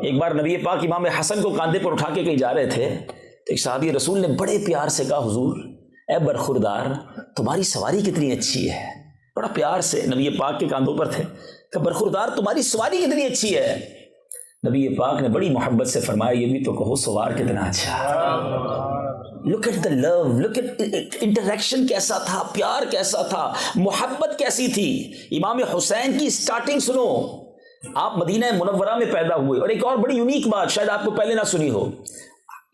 ایک بار نبی پاک امام حسن کو کاندھے پر اٹھا کے کہیں جا رہے تھے تو ایک صحابی رسول نے بڑے پیار سے کہا حضور اے برخوردار تمہاری سواری کتنی اچھی ہے. بڑا پیار سے نبی پاک کے کاندھوں پر تھے کہ برخوردار تمہاری سواری کتنی اچھی ہے. نبی پاک نے بڑی محبت سے فرمایا یہ بھی تو کہو سوار کتنا اچھا. Look at the love, look at interaction کیسا تھا، پیار کیسا تھا، محبت کیسی تھی. امام حسین کی سٹارٹنگ سنو. آپ مدینہ منورہ میں پیدا ہوئے. اور ایک اور بڑی یونیک بات شاید آپ کو پہلے نہ سنی ہو،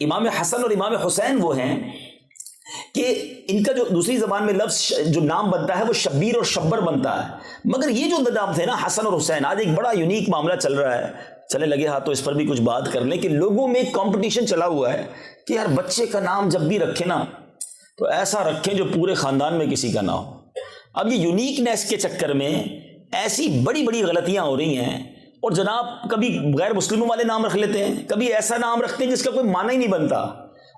امام حسن اور امام حسین وہ ہیں کہ ان کا جو دوسری زبان میں لفظ جو نام بنتا ہے وہ شبیر اور شبر بنتا ہے، مگر یہ جو نام تھے نا حسن اور حسین، آج ایک بڑا یونیک معاملہ چل رہا ہے. چلے لگے ہاتھ تو اس پر بھی کچھ بات کر لیں کہ لوگوں میں کمپٹیشن چلا ہوا ہے کہ یار بچے کا نام جب بھی رکھیں نا تو ایسا رکھیں جو پورے خاندان میں کسی کا نہ ہو. اب یہ یونیکنیس کے چکر میں ایسی بڑی بڑی غلطیاں ہو رہی ہیں. اور جناب کبھی غیر مسلموں والے نام رکھ لیتے ہیں، کبھی ایسا نام رکھتے ہیں جس کا کوئی معنی ہی نہیں بنتا،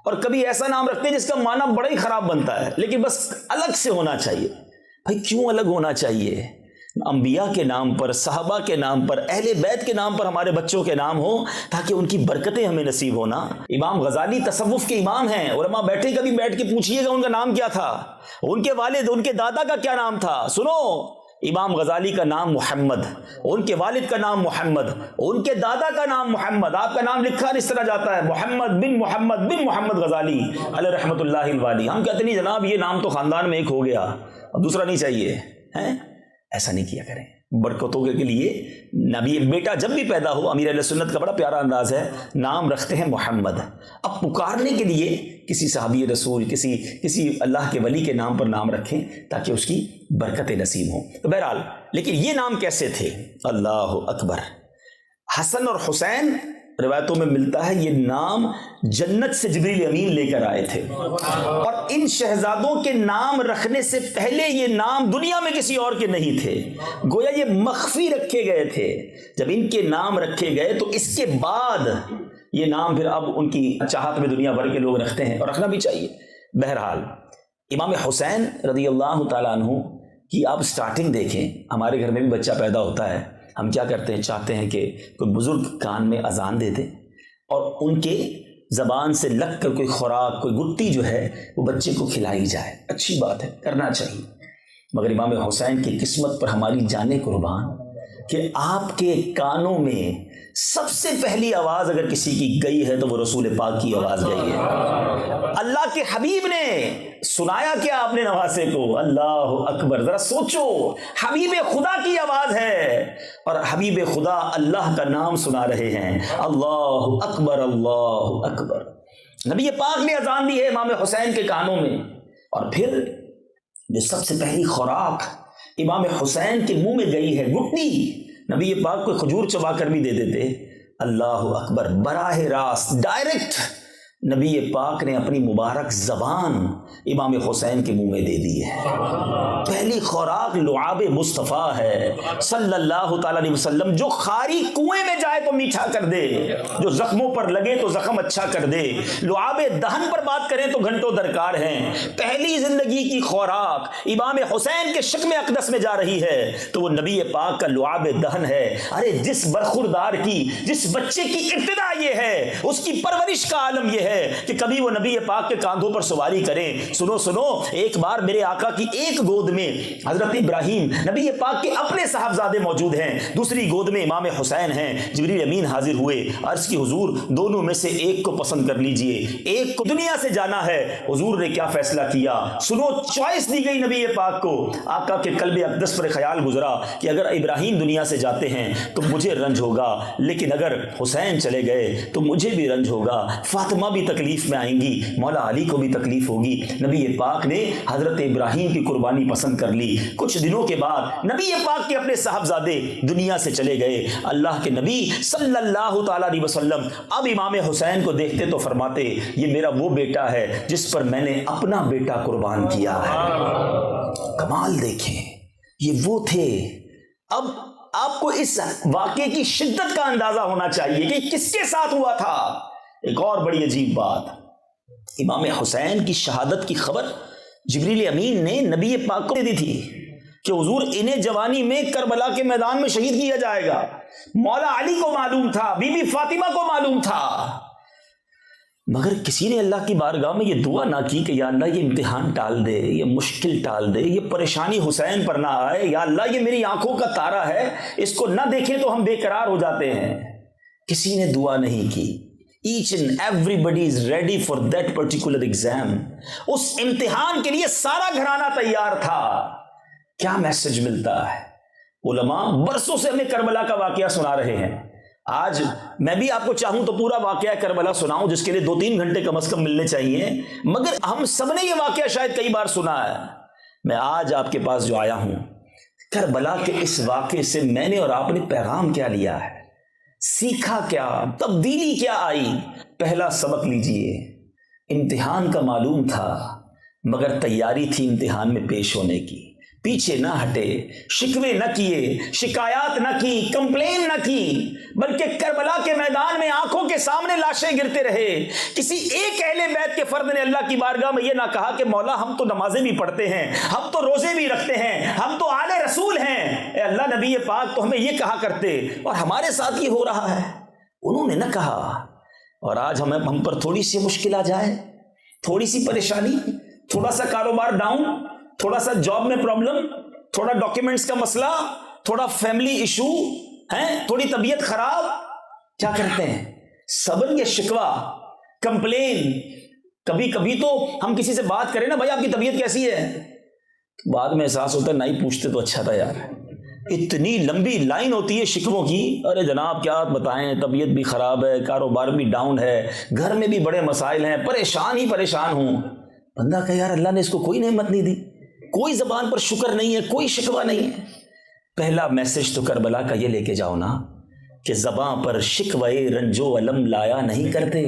اور کبھی ایسا نام رکھتے ہیں جس کا معنی بڑا ہی خراب بنتا ہے. لیکن بس الگ سے ہونا چاہیے. بھائی کیوں الگ ہونا چاہیے؟ انبیاء کے نام پر، صحابہ کے نام پر، اہل بیت کے نام پر ہمارے بچوں کے نام ہو تاکہ ان کی برکتیں ہمیں نصیب ہونا. امام غزالی تصوف کے امام ہیں. علماء بیٹھے کبھی بیٹھ کے پوچھئے گا ان کا نام کیا تھا، ان کے والد ان کے دادا کا کیا نام تھا. سنو، امام غزالی کا نام محمد، ان کے والد کا نام محمد، ان کے دادا کا نام محمد. آپ کا نام لکھا اس طرح جاتا ہے محمد بن محمد غزالی علیہ رحمۃ اللہ الوالی. ہم کہتے نہیں جناب یہ نام تو خاندان میں ایک ہو گیا، اب دوسرا نہیں چاہیے. ایسا نہیں کیا کریں. برکتوں کے لیے نبی بیٹا جب بھی پیدا ہو، امیر اہل سنت کا بڑا پیارا انداز ہے، نام رکھتے ہیں محمد. اب پکارنے کے لیے کسی صحابی رسول، کسی اللہ کے ولی کے نام پر نام رکھیں تاکہ اس کی برکتیں نصیب ہوں. تو بہرحال لیکن یہ نام کیسے تھے؟ اللہ اکبر. حسن اور حسین روایتوں میں ملتا ہے یہ نام جنت سے جبریل امین لے کر آئے تھے، اور ان شہزادوں کے نام رکھنے سے پہلے یہ نام دنیا میں کسی اور کے نہیں تھے، گویا یہ مخفی رکھے گئے تھے. جب ان کے نام رکھے گئے تو اس کے بعد یہ نام پھر اب ان کی چاہت میں دنیا بھر کے لوگ رکھتے ہیں، اور رکھنا بھی چاہیے. بہرحال امام حسین رضی اللہ تعالیٰ عنہ کی آپ سٹارٹنگ دیکھیں. ہمارے گھر میں بھی بچہ پیدا ہوتا ہے، ہم کیا کرتے ہیں، چاہتے ہیں کہ کوئی بزرگ کان میں اذان دے دے اور ان کے زبان سے لگ کر کوئی خوراک، کوئی گٹی جو ہے وہ بچے کو کھلائی جائے. اچھی بات ہے، کرنا چاہیے. مگر امام حسین کی قسمت پر ہماری جانیں قربان کہ آپ کے کانوں میں سب سے پہلی آواز اگر کسی کی گئی ہے تو وہ رسول پاک کی آواز گئی ہے. اللہ کے حبیب نے سنایا کیا اپنے نواسے کو؟ اللہ اکبر. ذرا سوچو، حبیب خدا کی آواز ہے اور حبیب خدا اللہ کا نام سنا رہے ہیں. اللہ اکبر، اللہ اکبر. نبی پاک نے اذان دی ہے امام حسین کے کانوں میں، اور پھر جو سب سے پہلی خوراک امام حسین کے منہ میں گئی ہے گٹی، نبی پاک کو کھجور چبا کر بھی دے دیتے. اللہ اکبر. براہ راست ڈائریکٹ نبی پاک نے اپنی مبارک زبان امام حسین کے منہ میں دے دی ہے. پہلی خوراک لعاب مصطفیٰ ہے صلی اللہ تعالیٰ علیہ وسلم، جو خاری کنویں میں جائے تو میٹھا کر دے، جو زخموں پر لگے تو زخم اچھا کر دے. لعاب دہن پر بات کریں تو گھنٹوں درکار ہیں. پہلی زندگی کی خوراک امام حسین کے شکم اقدس میں جا رہی ہے تو وہ نبی پاک کا لعاب دہن ہے. ارے جس برخوردار کی، جس بچے کی ابتدا یہ ہے، اس کی پرورش کا عالم یہ ہے کہ کبھی وہ نبی پاک کے کاندھوں پر سواری کریں. سنو سنو، ایک بار میرے آقا کی ایک گود میں حضرت ابراہیم نبی پاک کے اپنے صاحبزادے موجود ہیں، دوسری گود میں امام حسین ہیں. جبریل امین حاضر ہوئے، عرض کی حضور دونوں میں سے ایک کو پسند کر لیجئے، ایک کو دنیا سے جانا ہے. حضور نے کیا فیصلہ کیا؟ سنو، چوائس دی گئی نبی پاک کو. آقا کے قلب اقدس پر خیال گزرا کہ اگر ابراہیم دنیا سے جاتے ہیں تو مجھے رنج ہوگا، لیکن اگر حسین چلے گئے تو مجھے بھی رنج ہوگا، فاطمہ بھی تکلیف میں آئیں گی، مولا علی کو بھی تکلیف ہوگی. نبی پاک نے حضرت ابراہیم کی قربانی پسند کر لی. کچھ دنوں کے بعد نبی پاک کے اپنے صاحبزادے دنیا سے چلے گئے. اللہ کے نبی صلی اللہ تعالیٰ علیہ وسلم اب امام حسین کو دیکھتے تو فرماتے یہ میرا وہ بیٹا ہے جس پر میں نے اپنا بیٹا قربان کیا ہے. کمال دیکھیں، یہ وہ تھے. اب آپ کو اس واقعے کی شدت کا اندازہ ہونا چاہیے کہ کس کے ساتھ ہوا تھا. ایک اور بڑی عجیب بات، امام حسین کی شہادت کی خبر جبریل امین نے نبی پاک کو دے دی تھی کہ حضور انہیں جوانی میں کربلا کے میدان میں شہید کیا جائے گا. مولا علی کو معلوم تھا، بی بی فاطمہ کو معلوم تھا، مگر کسی نے اللہ کی بارگاہ میں یہ دعا نہ کی کہ یا اللہ یہ امتحان ٹال دے، یہ مشکل ٹال دے، یہ پریشانی حسین پر نہ آئے، یا اللہ یہ میری آنکھوں کا تارا ہے، اس کو نہ دیکھیں تو ہم بے قرار ہو جاتے ہیں۔ کسی نے دعا نہیں کی۔ Each and everybody is ready for that particular exam. اس امتحان کے لیے سارا گھرانہ تیار تھا۔ کیا میسج ملتا ہے؟ علماء برسوں سے ہمیں کربلا کا واقعہ سنا رہے ہیں۔ آج میں بھی آپ کو چاہوں تو پورا واقعہ کربلا سناؤں، جس کے لیے 2-3 گھنٹے کم از کم ملنے چاہیے، مگر ہم سب نے یہ واقعہ شاید کئی بار سنا ہے۔ میں آج آپ کے پاس جو آیا ہوں، کربلا کے اس واقعے سے میں نے اور آپ نے پیغام کیا لیا ہے، سیکھا کیا، تبدیلی کیا آئی۔ پہلا سبق لیجئے، امتحان کا معلوم تھا مگر تیاری تھی امتحان میں پیش ہونے کی۔ پیچھے نہ ہٹے، شکوے نہ کیے، شکایات نہ کی، کمپلین نہ کی، بلکہ کربلا کے میدان میں آنکھوں کے سامنے لاشیں گرتے رہے۔ کسی ایک اہل بیت کے فرد نے اللہ کی بارگاہ میں یہ نہ کہا کہ مولا ہم تو نمازیں بھی پڑھتے ہیں، ہم تو روزے بھی رکھتے ہیں، ہم تو آل رسول ہیں، اے اللہ نبی پاک تو ہمیں یہ کہا کرتے اور ہمارے ساتھ یہ ہو رہا ہے۔ انہوں نے نہ کہا۔ اور آج ہم پر تھوڑی سی مشکل آ جائے، تھوڑی سی پریشانی، تھوڑا سا کاروبار ڈاؤن، تھوڑا سا جاب میں پرابلم، تھوڑا ڈاکیومنٹس کا مسئلہ، تھوڑا فیملی ایشو ہے، تھوڑی طبیعت خراب، کیا کرتے ہیں؟ صبر یا شکوہ، کمپلین۔ کبھی کبھی تو ہم کسی سے بات کریں نا، بھائی آپ کی طبیعت کیسی ہے، بعد میں احساس ہوتا ہے نہیں پوچھتے تو اچھا تھا یار۔ اتنی لمبی لائن ہوتی ہے شکووں کی، ارے جناب کیا بتائیں، طبیعت بھی خراب ہے، کاروبار بھی ڈاؤن ہے، گھر میں بھی بڑے مسائل ہیں، پریشان ہی پریشان ہوں۔ بندہ کہ یار اللہ نے اس کو کوئی نعمت نہیں دی، کوئی زبان پر شکر نہیں ہے، کوئی شکوہ نہیں ہے۔ پہلا میسج تو کربلا کا یہ لے کے جاؤ نا کہ زباں پر شکوے رنج و الم لایا نہیں کرتے،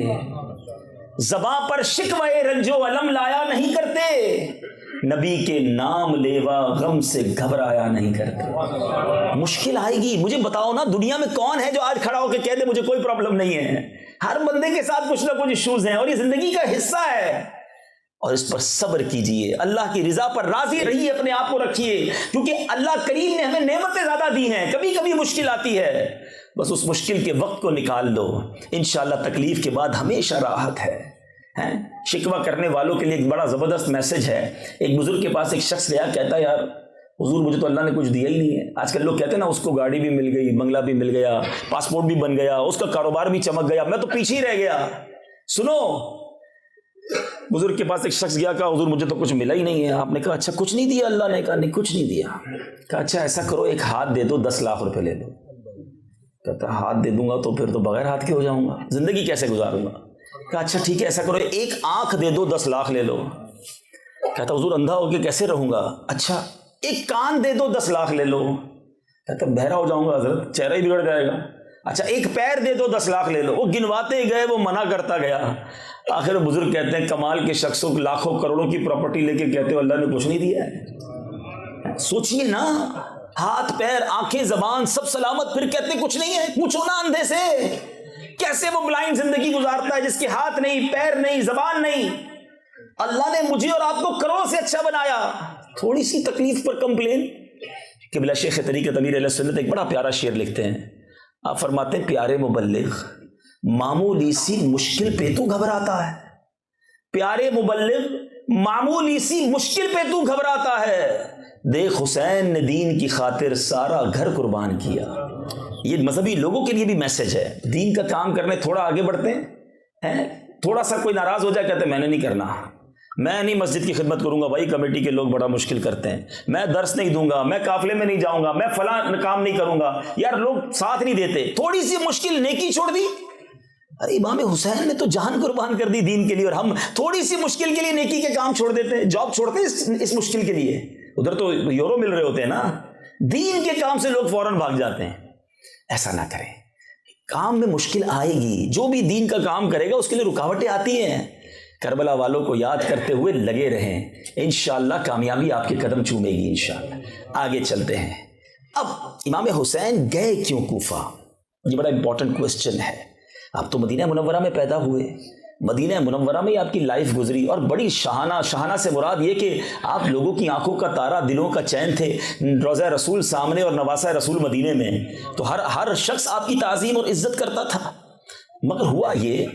زباں پر شکوے رنج و الم لایا نہیں کرتے، نبی کے نام لیوا غم سے گھبرایا نہیں کرتے۔ مشکل آئے گی، مجھے بتاؤ نا دنیا میں کون ہے جو آج کھڑا ہو کے کہہ دے مجھے کوئی پرابلم نہیں ہے؟ ہر بندے کے ساتھ کچھ نہ کچھ ایشوز ہیں اور یہ زندگی کا حصہ ہے، اور اس پر صبر کیجئے، اللہ کی رضا پر راضی رہیے، اپنے آپ کو رکھیے، کیونکہ اللہ کریم نے ہمیں نعمتیں زیادہ دی ہیں، کبھی کبھی مشکل آتی ہے، بس اس مشکل کے وقت کو نکال دو، انشاءاللہ تکلیف کے بعد ہمیشہ راحت ہے۔ شکوہ کرنے والوں کے لیے ایک بڑا زبردست میسج ہے۔ ایک بزرگ کے پاس ایک شخص گیا، کہتا یار حضور مجھے تو اللہ نے کچھ دیا ہی نہیں ہے۔ آج کل لوگ کہتے ہیں نا اس کو گاڑی بھی مل گئی، بنگلہ بھی مل گیا، پاسپورٹ بھی بن گیا، اس کا کاروبار بھی چمک گیا، میں تو پیچھے ہی رہ گیا۔ سنو، بزرگ کے پاس ایک شخص گیا، کہا حضور مجھے تو کچھ ملا ہی نہیں ہے۔ آپ نے کہا اچھا کچھ نہیں دیا اللہ نے؟ کہا نہیں کچھ نہیں دیا۔ کہا اچھا ایسا کرو ایک ہاتھ دے دو، 10 لاکھ روپے لے لو۔ کہتا ہاتھ دے دوں گا تو پھر تو بغیر ہاتھ کے ہو جاؤں گا، زندگی کیسے گزاروں گا؟ کہا اچھا ٹھیک ہے ایسا کرو ایک آنکھ دے دو، 10 لاکھ لے لو۔ کہتا حضور اندھا ہو کے کیسے رہوں گا؟ اچھا ایک کان دے دو، 10 لاکھ لے لو۔ کہتا بہرا ہو جاؤں گا حضرت، چہرہ ہی بگڑ جائے گا۔ اچھا ایک پیر دے دو، 10 لاکھ لے لو۔ وہ گنواتے گئے، وہ منع کرتا گیا، آخر بزرگ کہتے ہیں کمال کے شخصوں کو لاکھوں کروڑوں کی پراپرٹی لے کے کہتے ہو اللہ نے کچھ نہیں دیا ہے۔ سوچئے نا، ہاتھ پیر آنکھیں زبان سب سلامت، پھر کہتے کچھ نہیں ہے۔ پوچھو نا اندھے سے، کیسے وہ بلائنڈ زندگی گزارتا ہے جس کے ہاتھ نہیں، پیر نہیں، زبان نہیں؟ اللہ نے مجھے اور آپ کو کروڑ سے اچھا بنایا، تھوڑی سی تکلیف پر کمپلین۔ قبلہ شیخ طریقت امیر علیہ سنت ایک بڑا پیارا شعر لکھتے ہیں، آپ فرماتے ہیں پیارے مبلغ معمولی سی مشکل پہ تو گھبراتا ہے، پیارے مبلغ معمولی سی مشکل پہ تو گھبراتا ہے، دیکھ حسین نے دین کی خاطر سارا گھر قربان کیا۔ یہ مذہبی لوگوں کے لیے بھی میسج ہے، دین کا کام کرنے تھوڑا آگے بڑھتے ہیں، تھوڑا سا کوئی ناراض ہو جائے کہتے ہیں میں نے نہیں کرنا، میں نہیں مسجد کی خدمت کروں گا، بھائی کمیٹی کے لوگ بڑا مشکل کرتے ہیں، میں درس نہیں دوں گا، میں قافلے میں نہیں جاؤں گا، میں فلاں کام نہیں کروں گا، یار لوگ ساتھ نہیں دیتے، تھوڑی سی مشکل نیکی چھوڑ دی۔ ارے امام حسین نے تو جان قربان کر دی دین کے لیے، اور ہم تھوڑی سی مشکل کے لیے نیکی کے کام چھوڑ دیتے ہیں، جاب چھوڑتے ہیں اس مشکل کے لیے، ادھر تو یورو مل رہے ہوتے ہیں نا، دین کے کام سے لوگ فوراً بھاگ جاتے ہیں۔ ایسا نہ کریں، کام میں مشکل آئے گی، جو بھی دین کا کام کرے گا اس کے لیے رکاوٹیں آتی ہیں، کربلا والوں کو یاد کرتے ہوئے لگے رہیں، انشاءاللہ کامیابی آپ کے قدم چومے گی انشاءاللہ۔ آگے چلتے ہیں، اب امام حسین گئے کیوں کوفہ؟ یہ بڑا امپورٹنٹ کوسچن ہے۔ آپ تو مدینہ منورہ میں پیدا ہوئے، مدینہ منورہ میں آپ کی لائف گزری، اور بڑی شاہانہ سے مراد یہ کہ آپ لوگوں کی آنکھوں کا تارا، دلوں کا چین تھے، روضہ رسول سامنے اور نواسہ رسول مدینے میں، تو ہر شخص آپ کی تعظیم اور عزت کرتا تھا۔ مگر ہوا یہ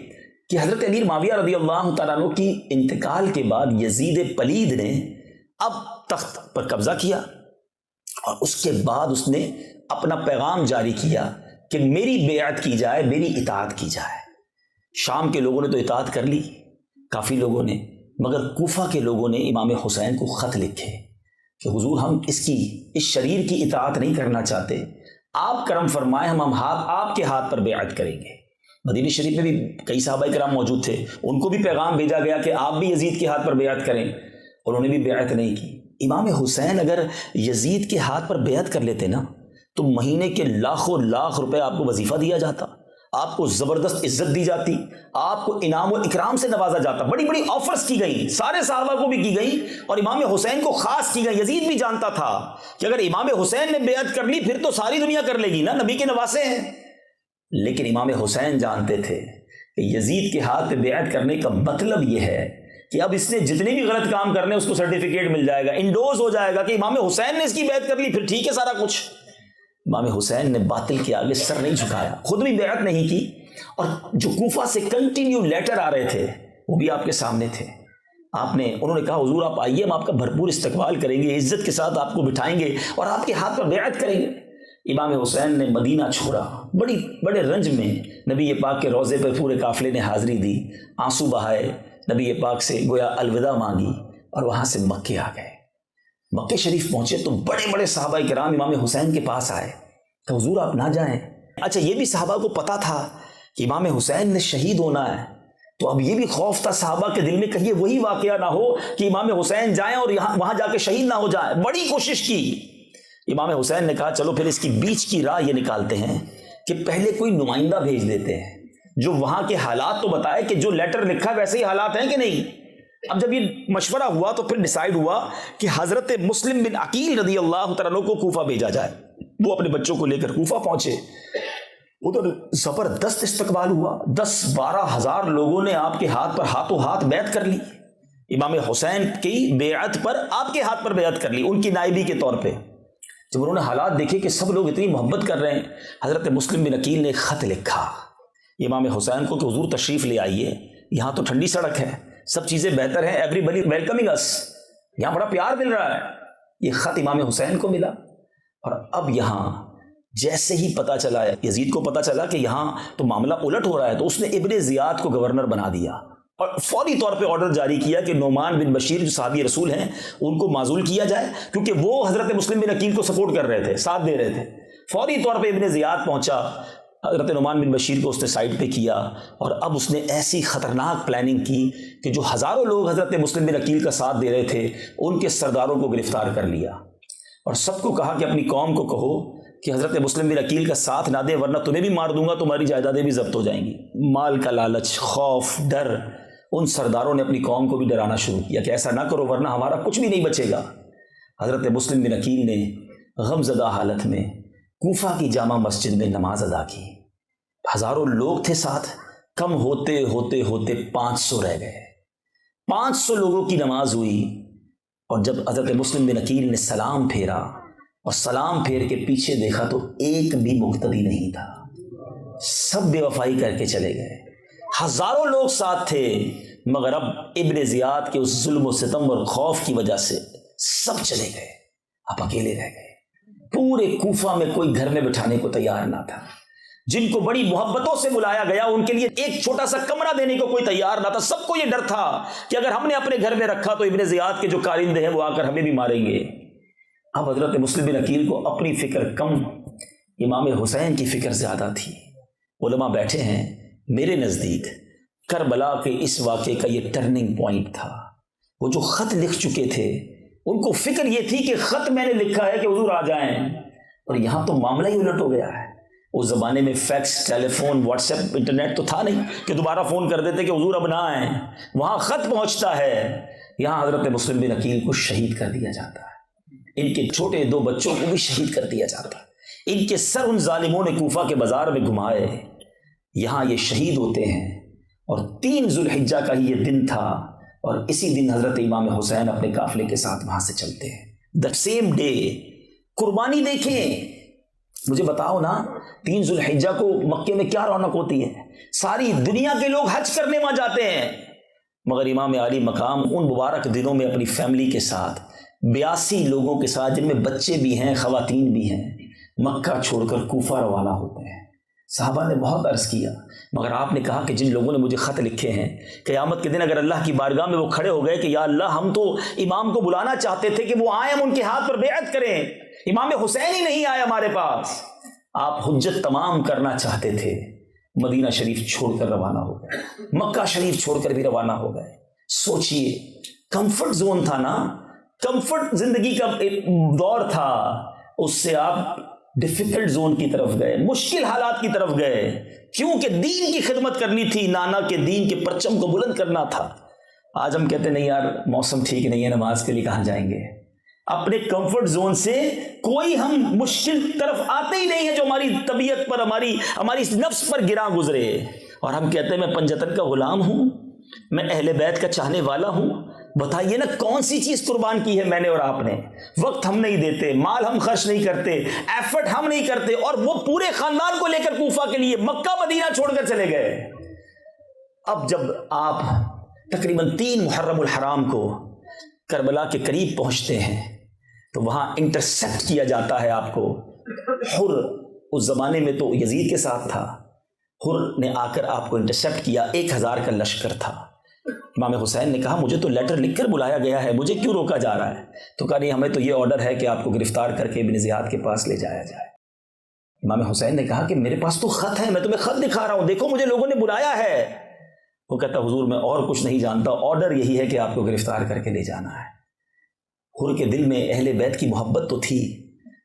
کہ حضرت امیر معاویہ رضی اللہ تعالیٰ عنہ کی انتقال کے بعد یزید پلید نے اب تخت پر قبضہ کیا، اور اس کے بعد اس نے اپنا پیغام جاری کیا کہ میری بیعت کی جائے، میری اطاعت کی جائے۔ شام کے لوگوں نے تو اطاعت کر لی، کافی لوگوں نے، مگر کوفہ کے لوگوں نے امام حسین کو خط لکھے کہ حضور ہم اس شریر کی اطاعت نہیں کرنا چاہتے، آپ کرم فرمائیں، ہم آپ کے ہاتھ پر بیعت کریں گے۔ مدینہ شریف میں بھی کئی صحابہ کرام موجود تھے، ان کو بھی پیغام بھیجا گیا کہ آپ بھی یزید کے ہاتھ پر بیعت کریں، اور انہوں نے بھی بیعت نہیں کی۔ امام حسین اگر یزید کے ہاتھ پر بیعت کر لیتے نا تو مہینے کے لاکھوں لاکھ روپے آپ کو وظیفہ دیا جاتا، آپ کو زبردست عزت دی جاتی، آپ کو انعام و اکرام سے نوازا جاتا، بڑی بڑی آفرز کی گئی، سارے صحابہ کو بھی کی گئی اور امام حسین کو خاص کی گئی۔ یزید بھی جانتا تھا کہ اگر امام حسین نے بیعت کر لی پھر تو ساری دنیا کر لے گی نا، نبی کے نواسے ہیں۔ لیکن امام حسین جانتے تھے کہ یزید کے ہاتھ پہ بیعت کرنے کا مطلب یہ ہے کہ اب اس نے جتنے بھی غلط کام کرنے اس کو سرٹیفکیٹ مل جائے گا، انڈوز ہو جائے گا کہ امام حسین نے اس کی بیعت کر لی، پھر ٹھیک ہے سارا کچھ۔ امام حسین نے باطل کے آگے سر نہیں جھکایا، خود بھی بیعت نہیں کی، اور جو کوفہ سے کنٹینیو لیٹر آ رہے تھے وہ بھی آپ کے سامنے تھے۔ انہوں نے کہا حضور آپ آئیے، ہم آپ کا بھرپور استقبال کریں گے، عزت کے ساتھ آپ کو بٹھائیں گے اور آپ کے ہاتھ پر بیعت کریں گے۔ امام حسین نے مدینہ چھوڑا، بڑے رنج میں نبی پاک کے روضے پر پورے قافلے نے حاضری دی، آنسو بہائے، نبی پاک سے گویا الوداع مانگی، اور وہاں سے مکے آ گئے۔ مکے شریف پہنچے تو بڑے بڑے صحابہ کرام امام حسین کے پاس آئے کہ حضور آپ نہ جائیں۔ اچھا یہ بھی صحابہ کو پتا تھا کہ امام حسین نے شہید ہونا ہے، تو اب یہ بھی خوف تھا صحابہ کے دل میں کہیں وہی واقعہ نہ ہو کہ امام حسین جائیں اور وہاں جا کے شہید نہ ہو جائیں۔ بڑی کوشش کی۔ امام حسین نے کہا چلو پھر اس کی بیچ کی راہ یہ نکالتے ہیں کہ پہلے کوئی نمائندہ بھیج دیتے ہیں جو وہاں کے حالات تو بتائے کہ جو لیٹر لکھا ویسے ہی حالات ہیں کہ نہیں۔ اب جب یہ مشورہ ہوا تو پھر ڈیسائیڈ ہوا کہ حضرت مسلم بن عقیل رضی اللہ تعالیٰ عنہ کو کوفہ بھیجا جائے۔ وہ اپنے بچوں کو لے کر کوفہ پہنچے، ادھر زبردست استقبال ہوا، 10-12 ہزار لوگوں نے آپ کے ہاتھ پر ہاتھوں ہاتھ بیعت کر لی، امام حسین کی بیعت پر آپ کے ہاتھ پر بیعت کر لی ان کی نائبی کے طور پہ۔ جب انہوں نے حالات دیکھے کہ سب لوگ اتنی محبت کر رہے ہیں، حضرت مسلم بن عقیل نے ایک خط لکھا امام حسین کو کہ حضور تشریف لے آئیے، یہاں تو ٹھنڈی سڑک ہے، سب چیزیں بہتر ہیں، ایوری بڈی ویلکمنگ اس، یہاں بڑا پیار مل رہا ہے۔ یہ خط امام حسین کو ملا، اور اب یہاں جیسے ہی پتا چلا، یزید کو پتا چلا کہ یہاں تو معاملہ الٹ ہو رہا ہے، تو اس نے ابن زیاد کو گورنر بنا دیا اور فوری طور پہ آرڈر جاری کیا کہ نعمان بن بشیر جو صحابی رسول ہیں ان کو معزول کیا جائے، کیونکہ وہ حضرت مسلم بن عقیل کو سپورٹ کر رہے تھے، ساتھ دے رہے تھے۔ فوری طور پہ ابن زیاد پہنچا، حضرت نعمان بن بشیر کو اس نے سائڈ پہ کیا، اور اب اس نے ایسی خطرناک پلاننگ کی کہ جو ہزاروں لوگ حضرت مسلم بن عقیل کا ساتھ دے رہے تھے ان کے سرداروں کو گرفتار کر لیا، اور سب کو کہا کہ اپنی قوم کو کہو کہ حضرت مسلم بن عقیل کا ساتھ نہ دے ورنہ تمہیں بھی مار دوں گا، تمہاری جائیدادیں بھی ضبط ہو جائیں گی۔ مال کا لالچ، خوف، ڈر، ان سرداروں نے اپنی قوم کو بھی ڈرانا شروع کیا کہ ایسا نہ کرو ورنہ ہمارا کچھ بھی نہیں بچے گا۔ حضرت مسلم بن عقیل نے غمزدہ حالت میں کوفہ کی جامع مسجد میں نماز ادا کی، ہزاروں لوگ تھے ساتھ، کم ہوتے ہوتے 500 رہ گئے، 500 لوگوں کی نماز ہوئی، اور جب حضرت مسلم بن عقیل نے سلام پھیرا اور سلام پھیر کے پیچھے دیکھا تو ایک بھی مقتدی نہیں تھا، سب بے وفائی کر کے چلے گئے۔ ہزاروں لوگ ساتھ تھے، مگر اب ابن زیاد کے اس ظلم و ستم اور خوف کی وجہ سے سب چلے گئے، آپ اکیلے رہ گئے۔ پورے کوفہ میں کوئی گھر میں بٹھانے کو تیار نہ تھا، جن کو بڑی محبتوں سے بلایا گیا ان کے لیے ایک چھوٹا سا کمرہ دینے کو کوئی تیار نہ تھا۔ سب کو یہ ڈر تھا کہ اگر ہم نے اپنے گھر میں رکھا تو ابن زیاد کے جو کارندے ہیں وہ آ کر ہمیں بھی ماریں گے۔ اب حضرت مسلم بن عقیل کو اپنی فکر کم، امام حسین کی فکر زیادہ تھی۔ علماء بیٹھے ہیں، میرے نزدیک کربلا کے اس واقعے کا یہ ٹرننگ پوائنٹ تھا۔ وہ جو خط لکھ چکے تھے ان کو فکر یہ تھی کہ خط میں نے لکھا ہے کہ حضور آ جائیں، اور یہاں تو معاملہ ہی الٹ ہو گیا ہے۔ اس زمانے میں فیکس، ٹیلی فون، واٹس ایپ، انٹرنیٹ تو تھا نہیں کہ دوبارہ فون کر دیتے کہ حضور اب نہ آئیں، وہاں خط پہنچتا ہے، یہاں حضرت مسلم بن عقیل کو شہید کر دیا جاتا ہے، ان کے چھوٹے 2 بچوں کو بھی شہید کر دیا جاتا ہے، ان کے سر ان ظالموں نے کوفہ کے بازار میں گھمائے، یہاں یہ شہید ہوتے ہیں، اور 3 ذوالحجہ کا ہی یہ دن تھا، اور اسی دن حضرت امام حسین اپنے قافلے کے ساتھ وہاں سے چلتے ہیں۔ دا سیم ڈے قربانی دیکھیں، مجھے بتاؤ نا 3 ذوالحجہ کو مکے میں کیا رونق ہوتی ہے، ساری دنیا کے لوگ حج کرنے وہاں جاتے ہیں، مگر امام عالی مقام ان مبارک دنوں میں اپنی فیملی کے ساتھ 82 لوگوں کے ساتھ، جن میں بچے بھی ہیں خواتین بھی ہیں، مکہ چھوڑ کر کوفہ روانہ ہوتے ہیں۔ صحابہ نے بہت عرض کیا، مگر آپ نے کہا کہ جن لوگوں نے مجھے خط لکھے ہیں قیامت کے دن اگر اللہ کی بارگاہ میں وہ کھڑے ہو گئے کہ یا اللہ ہم تو امام کو بلانا چاہتے تھے کہ وہ آئیں، ہم ان کے ہاتھ پر بیعت کریں، امام حسین ہی نہیں آئے ہمارے پاس، آپ حجت تمام کرنا چاہتے تھے، مدینہ شریف چھوڑ کر روانہ ہو گئے، مکہ شریف چھوڑ کر بھی روانہ ہو گئے۔ سوچئے کمفرٹ زون تھا نا، کمفرٹ زندگی کا ایک دور تھا، اس سے آپ ڈیفیکلٹ زون کی طرف گئے، مشکل حالات کی طرف گئے، کیونکہ دین کی خدمت کرنی تھی، نانا کے دین کے پرچم کو بلند کرنا تھا۔ آج ہم کہتے نہیں یار موسم ٹھیک نہیں ہے، نماز کے لیے کہاں جائیں گے؟ اپنے کمفرٹ زون سے کوئی ہم مشکل طرف آتے ہی نہیں ہے جو ہماری طبیعت پر، ہماری نفس پر گراں گزرے، اور ہم کہتے ہیں میں پنجتن کا غلام ہوں، میں اہل بیت کا چاہنے والا ہوں۔ بتائیے نا کون سی چیز قربان کی ہے میں نے اور آپ نے؟ وقت ہم نہیں دیتے، مال ہم خرچ نہیں کرتے، ایفرٹ ہم نہیں کرتے، اور وہ پورے خاندان کو لے کر کوفہ کے لیے مکہ مدینہ چھوڑ کر چلے گئے۔ اب جب آپ تقریباً 3 محرم الحرام کو کربلا کے قریب پہنچتے ہیں تو وہاں انٹرسیپٹ کیا جاتا ہے آپ کو۔ حر اس زمانے میں تو یزید کے ساتھ تھا، حر نے آ کر آپ کو انٹرسیپٹ کیا، 1000 کا لشکر تھا۔ امام حسین نے کہا مجھے تو لیٹر لکھ کر بلایا گیا ہے، مجھے کیوں روکا جا رہا ہے؟ تو کہا نہیں، ہمیں تو یہ آرڈر ہے کہ آپ کو گرفتار کر کے ابن زیاد کے پاس لے جایا جائے۔ امام حسین نے کہا کہ میرے پاس تو خط ہے، میں تمہیں خط دکھا رہا ہوں، دیکھو مجھے لوگوں نے بلایا ہے۔ وہ کہتا حضور میں اور کچھ نہیں جانتا، آرڈر یہی ہے کہ آپ کو گرفتار کر کے لے جانا ہے۔ حر کے دل میں اہل بیت کی محبت تو تھی،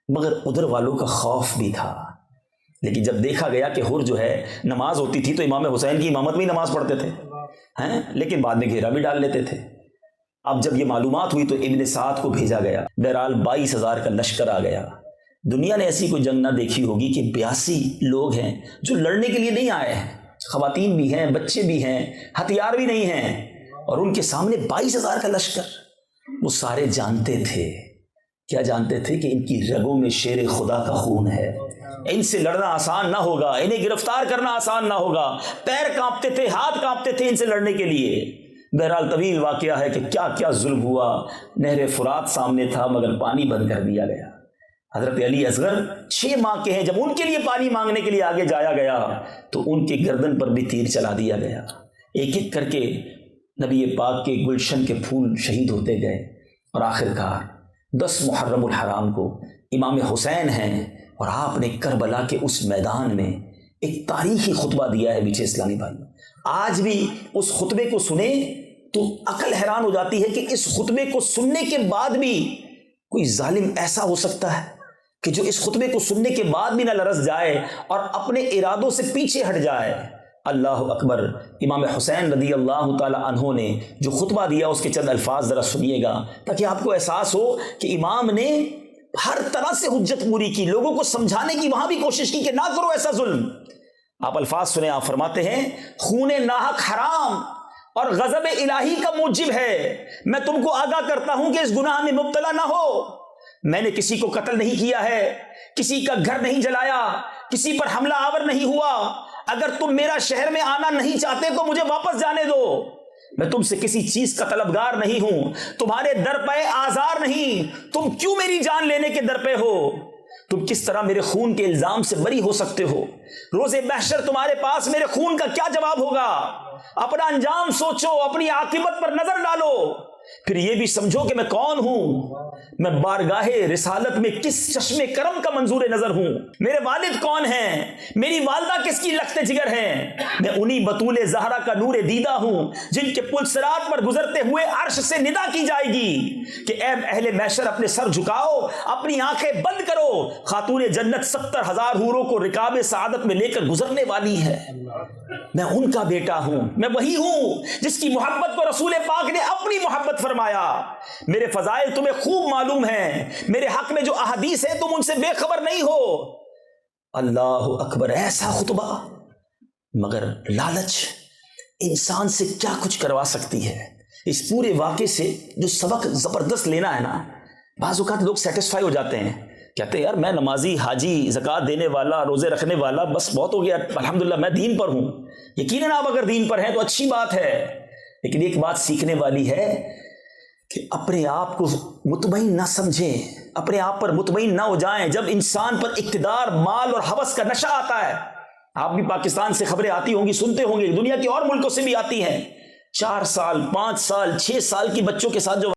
مگر ادھر والوں کا خوف بھی تھا۔ لیکن جب دیکھا گیا کہ حر جو ہے نماز ہوتی تھی تو امام حسین کی امامت میں نماز پڑھتے تھے، لیکن بعد میں گھیرا بھی ڈال لیتے تھے۔ اب جب یہ معلومات ہوئی تو ابن سعد کو بھیجا گیا، بہرحال 22,000 کا لشکر آ گیا۔ دنیا نے ایسی کوئی جنگ نہ دیکھی ہوگی کہ 82 لوگ ہیں جو لڑنے کے لیے نہیں آئے ہیں، خواتین بھی ہیں، بچے بھی ہیں، ہتھیار بھی نہیں ہیں، اور ان کے سامنے 22,000 کا لشکر۔ وہ سارے جانتے تھے، کیا جانتے تھے کہ ان کی رگوں میں شیر خدا کا خون ہے، ان سے لڑنا آسان نہ ہوگا، انہیں گرفتار کرنا آسان نہ ہوگا۔ پیر کانپتے تھے، ہاتھ کانپتے تھے ان سے لڑنے کے لیے۔ بہرحال طویل واقعہ ہے کہ کیا کیا ظلم ہوا۔ نہر فرات سامنے تھا مگر پانی بند کر دیا گیا۔ حضرت علی اصغر 6 ماہ کے ہیں، جب ان کے لیے پانی مانگنے کے لیے آگے جایا گیا تو ان کے گردن پر بھی تیر چلا دیا گیا۔ ایک ایک کر کے نبی پاک کے گلشن کے پھول شہید ہوتے گئے، اور آخر کار 10 محرم الحرام کو امام حسین ہیں، اور آپ نے کربلا کے اس میدان میں ایک تاریخی خطبہ دیا ہے۔ میٹھے اسلامی بھائی، آج بھی اس خطبے کو سنیں تو عقل حیران ہو جاتی ہے کہ اس خطبے کو سننے کے بعد بھی کوئی ظالم ایسا ہو سکتا ہے کہ جو اس خطبے کو سننے کے بعد بھی نہ لرز جائے اور اپنے ارادوں سے پیچھے ہٹ جائے۔ اللہ اکبر۔ امام حسین رضی اللہ تعالی عنہ نے جو خطبہ دیا اس کے چند الفاظ ذرا سنیے گا تاکہ آپ کو احساس ہو کہ امام نے ہر طرح سے حجت پوری کی، لوگوں کو سمجھانے کی وہاں بھی کوشش کی کہ نہ کرو ایسا ظلم۔ آپ الفاظ سنیں، آپ فرماتے ہیں خون ناحق حرام اور غضب الہی کا موجب ہے، میں تم کو آگاہ کرتا ہوں کہ اس گناہ میں مبتلا نہ ہو۔ میں نے کسی کو قتل نہیں کیا ہے، کسی کا گھر نہیں جلایا، کسی پر حملہ آور نہیں ہوا۔ اگر تم میرا شہر میں آنا نہیں چاہتے تو مجھے واپس جانے دو، میں تم سے کسی چیز کا طلبگار نہیں ہوں، تمہارے در پہ آزار نہیں، تم کیوں میری جان لینے کے در پہ ہو؟ تم کس طرح میرے خون کے الزام سے بری ہو سکتے ہو؟ روز محشر تمہارے پاس میرے خون کا کیا جواب ہوگا؟ اپنا انجام سوچو، اپنی عاقبت پر نظر ڈالو، پھر یہ بھی سمجھو کہ میں کون ہوں، میں بارگاہ رسالت میں کس چشم کرم کا منظور نظر ہوں، میرے والد کون ہیں، میری والدہ کس کی لخت جگر ہیں، میں انہی بطول زہرا کا نور دیدہ ہوں جن کے پل صراط پر گزرتے ہوئے عرش سے ندا کی جائے گی کہ اے اہل محشر اپنے سر جھکاؤ، اپنی آنکھیں بند کرو، خاتون جنت 70,000 حوروں کو رکاب سعادت میں لے کر گزرنے والی ہے۔ میں ان کا بیٹا ہوں، میں وہی ہوں جس کی محبت کو رسول پاک نے اپنی محبت فرمایا۔ میرے فضائل تمہیں خوب معلوم ہیں، میرے حق میں جو احادیث ہیں تم ان سے بے خبر نہیں ہو۔ اللہ اکبر، ایسا خطبہ، مگر لالچ انسان سے کیا کچھ کروا سکتی ہے. اس پورے واقعے سے جو سبق زبردست لینا ہے نا، بعض اوقات لوگ سیٹسفائی ہو جاتے ہیں، کہتے ہیں یار میں نمازی، حاجی، زکوٰۃ دینے والا، روزے رکھنے والا، بس بہت ہو گیا، الحمدللہ میں دین پر ہوں. یقیناً آپ اگر دین پر ہیں تو اچھی بات ہے، لیکن ایک بات سیکھنے والی ہے کہ اپنے آپ کو مطمئن نہ سمجھیں، اپنے آپ پر مطمئن نہ ہو جائیں. جب انسان پر اقتدار، مال اور ہوس کا نشہ آتا ہے، آپ بھی پاکستان سے خبریں آتی ہوں گی، سنتے ہوں گے، دنیا کے اور ملکوں سے بھی آتی ہیں، 4 سال، 5 سال، 6 سال کی بچوں کے ساتھ جو